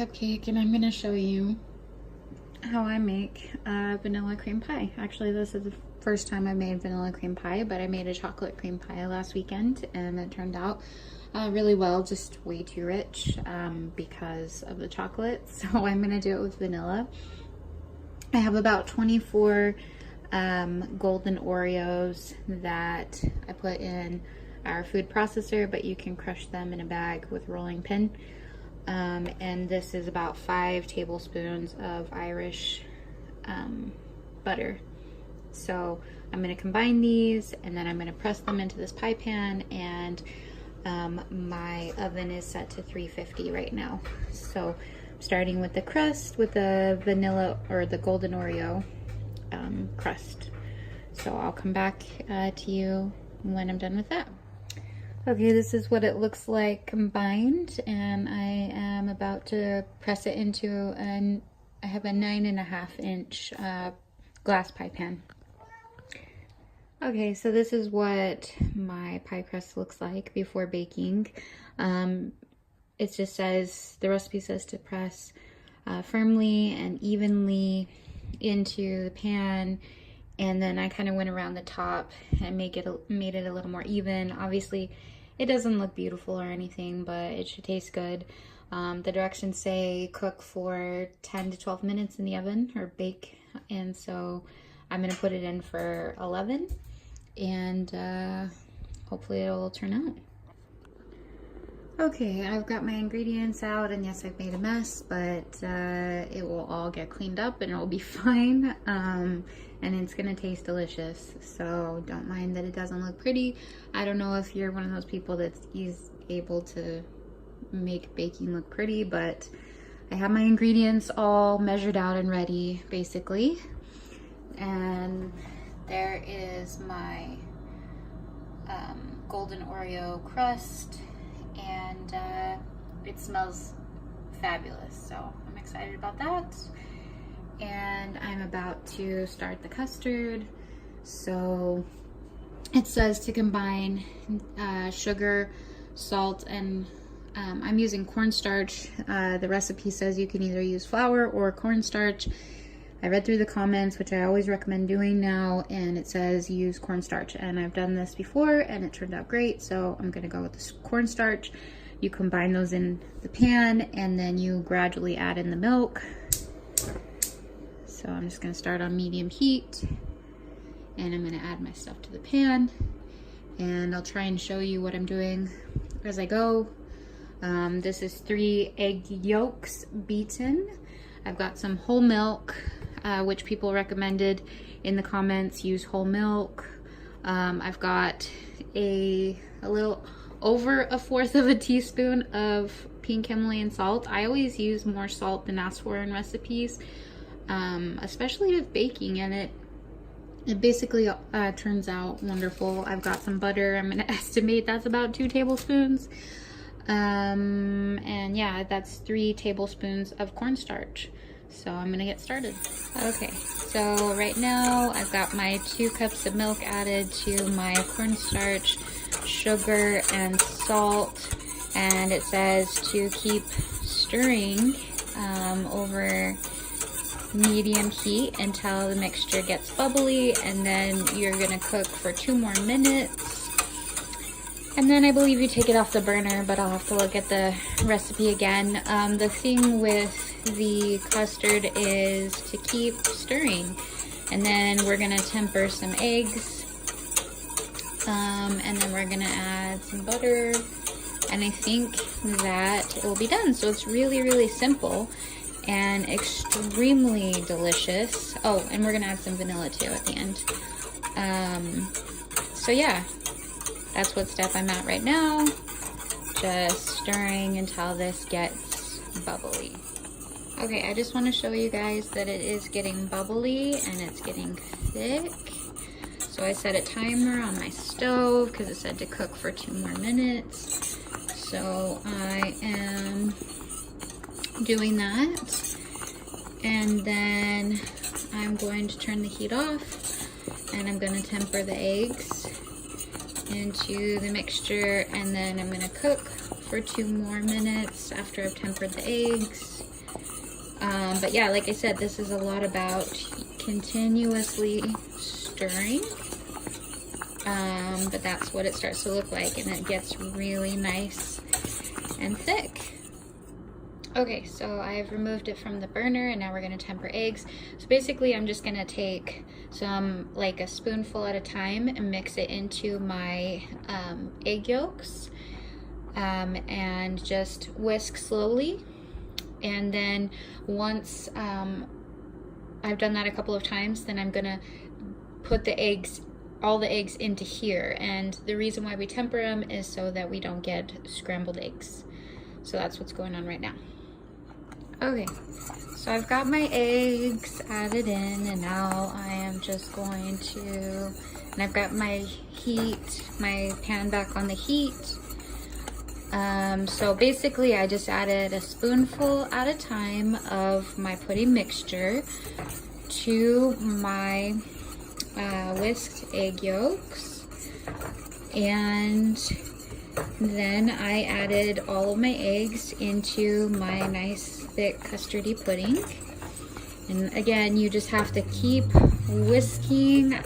cupcake, and I'm gonna show you how I make vanilla cream pie. Actually, this is the first time I made vanilla cream pie, but I made a chocolate cream pie last weekend and it turned out really well, just way too rich because of the chocolate. So I'm gonna do it with vanilla. I have about 24 golden Oreos that I put in our food processor, but you can crush them in a bag with rolling pin. And this is about 5 tablespoons of Irish butter. So I'm going to combine these and then I'm going to press them into this pie pan, and my oven is set to 350 right now. So I'm starting with the crust with the vanilla or the golden Oreo crust. So I'll come back to you when I'm done with that. Okay, this is what it looks like combined, and I am about to press it into I have a 9.5 inch glass pie pan. Okay, so this is what my pie crust looks like before baking. It just says, the recipe says to press firmly and evenly into the pan, and then I kind of went around the top and made it a little more even. Obviously, it doesn't look beautiful or anything, but it should taste good. The directions say cook for 10 to 12 minutes in the oven, or bake, and so I'm gonna put it in for 11, and hopefully it'll turn out. Okay, I've got my ingredients out, and yes, I've made a mess, but it will all get cleaned up and it'll be fine. And it's gonna taste delicious, so don't mind that it doesn't look pretty. I don't know if you're one of those people that's able to make baking look pretty, but I have my ingredients all measured out and ready, basically. And there is my golden Oreo crust, and it smells fabulous, so I'm excited about that. And I'm about to start the custard. So it says to combine sugar, salt, and I'm using cornstarch. The recipe says you can either use flour or cornstarch. I read through the comments, which I always recommend doing now, and it says use cornstarch, and I've done this before and it turned out great, so I'm gonna go with this cornstarch. You combine those in the pan and then you gradually add in the milk. So I'm just gonna start on medium heat, and I'm gonna add my stuff to the pan, and I'll try and show you what I'm doing as I go. This is 3 egg yolks beaten. I've got some whole milk, which people recommended in the comments, use whole milk. I've got a little over 1/4 of a teaspoon of pink Himalayan salt. I always use more salt than asked for in recipes, especially with baking, and it basically turns out wonderful. I've got some butter. I'm gonna estimate that's about 2 tablespoons. And yeah, that's 3 tablespoons of cornstarch. So I'm gonna get started. Okay, so right now I've got my 2 cups of milk added to my cornstarch, sugar, and salt, and it says to keep stirring over medium heat until the mixture gets bubbly, and then you're gonna cook for 2 more minutes. And then I believe you take it off the burner, but I'll have to look at the recipe again. The thing with the custard is to keep stirring, and then we're gonna temper some eggs, and then we're gonna add some butter, and I think that it will be done. So it's really, really simple and extremely delicious. Oh, and we're gonna add some vanilla too at the end. So yeah, that's what step I'm at right now. Just stirring until this gets bubbly. Okay, I just want to show you guys that it is getting bubbly and it's getting thick. So I set a timer on my stove because it said to cook for 2 more minutes. So I am doing that, and then I'm going to turn the heat off, and I'm going to temper the eggs into the mixture, and then I'm going to cook for 2 more minutes after I've tempered the eggs. But yeah, like I said, this is a lot about continuously stirring. But that's what it starts to look like, and it gets really nice and thick. Okay, so I've removed it from the burner, and now we're gonna temper eggs. So basically I'm just gonna take some, like a spoonful at a time, and mix it into my egg yolks, and just whisk slowly. And then once I've done that a couple of times, then I'm gonna put the eggs, all the eggs into here. And the reason why we temper them is so that we don't get scrambled eggs. So that's what's going on right now. Okay, so I've got my eggs added in, and now I am just going to, and I've got my pan back on the heat. So basically I just added a spoonful at a time of my pudding mixture to my whisked egg yolks, and then I added all of my eggs into my nice thick custardy pudding. And again, you just have to keep whisking.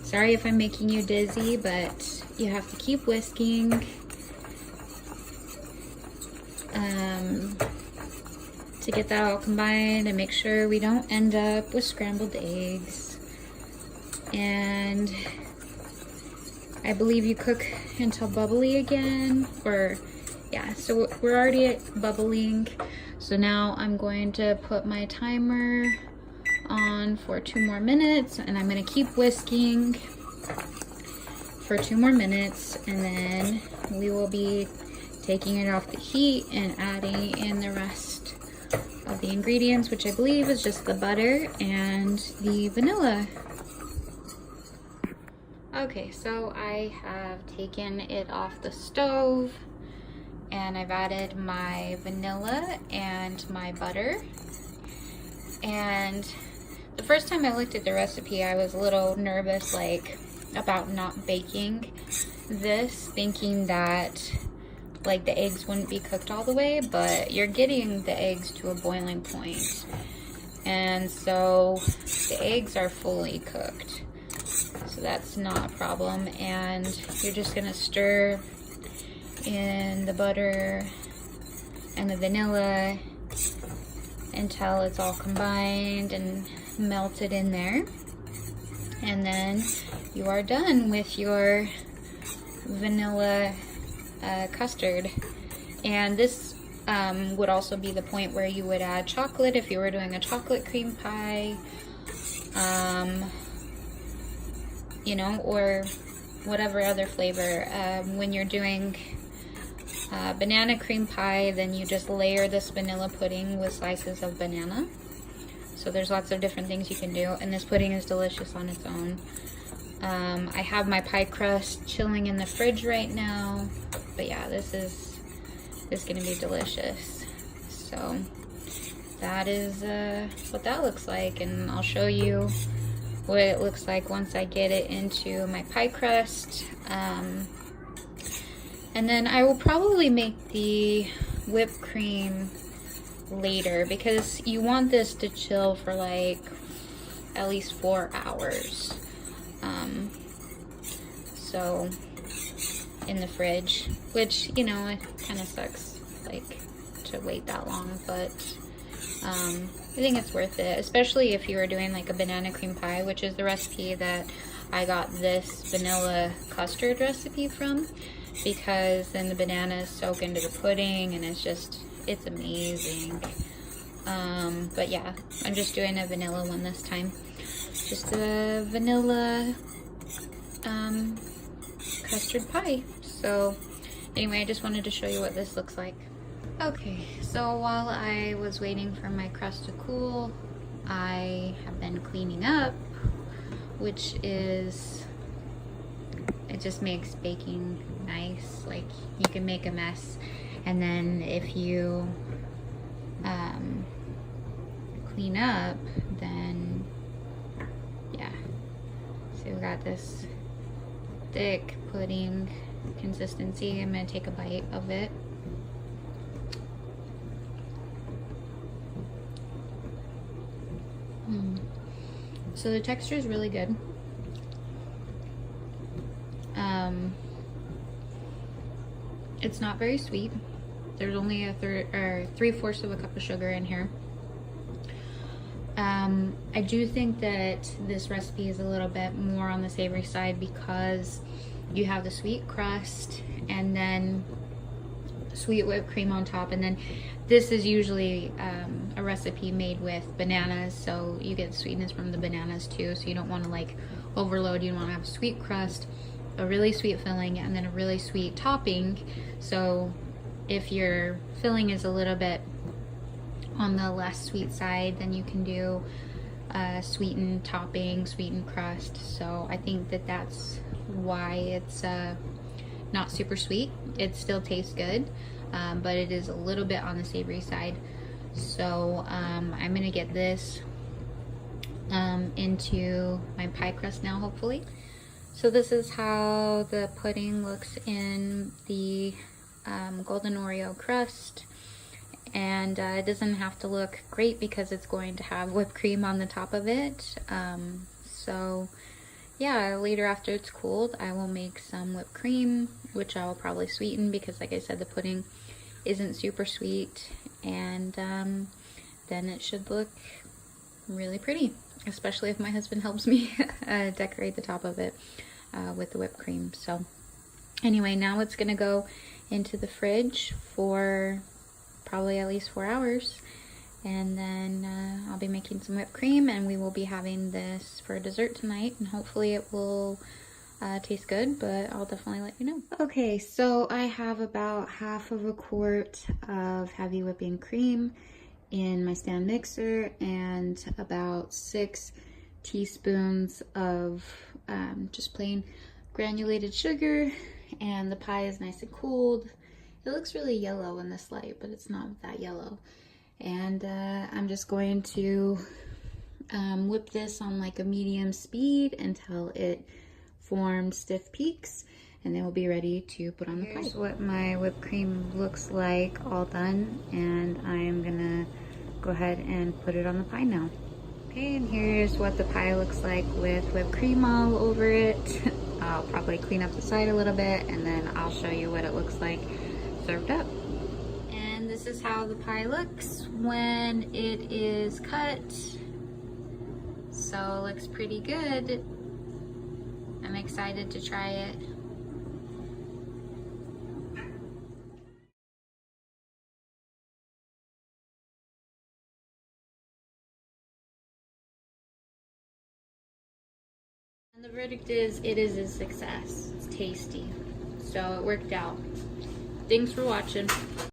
Sorry if I'm making you dizzy, but you have to keep whisking to get that all combined and make sure we don't end up with scrambled eggs. And I believe you cook until bubbly again, or yeah, so we're already at bubbling. So now I'm going to put my timer on for 2 more minutes, and I'm gonna keep whisking for 2 more minutes, and then we will be taking it off the heat and adding in the rest of the ingredients, which I believe is just the butter and the vanilla. Okay, so I have taken it off the stove, and I've added my vanilla and my butter. And the first time I looked at the recipe, I was a little nervous, like, about not baking this, thinking that like the eggs wouldn't be cooked all the way, but you're getting the eggs to a boiling point, and so the eggs are fully cooked, so that's not a problem. And you're just gonna stir in the butter and the vanilla until it's all combined and melted in there, and then you are done with your vanilla custard. And this would also be the point where you would add chocolate if you were doing a chocolate cream pie, you know, or whatever other flavor. When you're doing banana cream pie, then you just layer this vanilla pudding with slices of banana. So there's lots of different things you can do, and this pudding is delicious on its own. I have my pie crust chilling in the fridge right now, but yeah, this is gonna be delicious. So that is what that looks like, and I'll show you what it looks like once I get it into my pie crust. And then I will probably make the whipped cream later, because you want this to chill for like at least 4 hours. So in the fridge, which, you know, it kind of sucks like to wait that long, but I think it's worth it, especially if you were doing like a banana cream pie, which is the recipe that I got this vanilla custard recipe from, because then the bananas soak into the pudding and it's amazing. But yeah, I'm just doing a vanilla one this time. Just a vanilla custard pie. So anyway, I just wanted to show you what this looks like. Okay, so while I was waiting for my crust to cool, I have been cleaning up, which is, it just makes baking nice. Like, you can make a mess, and then if you clean up, then yeah. So we got this thick pudding consistency. I'm gonna take a bite of it. So the texture is really good. It's not very sweet. There's only a 3/4 of a cup of sugar in here. I do think that this recipe is a little bit more on the savory side because you have the sweet crust and then sweet whipped cream on top, and then this is usually a recipe made with bananas, so you get sweetness from the bananas too, so you don't want to like overload. You want to have a sweet crust, a really sweet filling, and then a really sweet topping. So if your filling is a little bit on the less sweet side, then you can do sweetened topping, sweetened crust. So I think that that's why it's not super sweet. It still tastes good, but it is a little bit on the savory side. So I'm gonna get this into my pie crust now, hopefully. So this is how the pudding looks in the golden Oreo crust. And it doesn't have to look great because it's going to have whipped cream on the top of it. So yeah, later after it's cooled, I will make some whipped cream, which I will probably sweeten because, like I said, the pudding isn't super sweet. And then it should look really pretty, especially if my husband helps me decorate the top of it with the whipped cream. So anyway, now it's gonna go into the fridge for probably at least 4 hours, and then I'll be making some whipped cream, and we will be having this for dessert tonight, and hopefully it will taste good, but I'll definitely let you know. Okay, so I have about half of a quart of heavy whipping cream in my stand mixer and about 6 teaspoons of just plain granulated sugar, and the pie is nice and cooled. It looks really yellow in this light, but it's not that yellow. And I'm just going to whip this on like a medium speed until it forms stiff peaks, and then we'll be ready to put on the pie. Here's what my whipped cream looks like all done, and I am gonna go ahead and put it on the pie now. Okay, and here's what the pie looks like with whipped cream all over it. I'll probably clean up the side a little bit, and then I'll show you what it looks like served up. And this is how the pie looks when it is cut. So it looks pretty good. I'm excited to try it. And the verdict is, it is a success. It's tasty. So it worked out. Thanks for watching.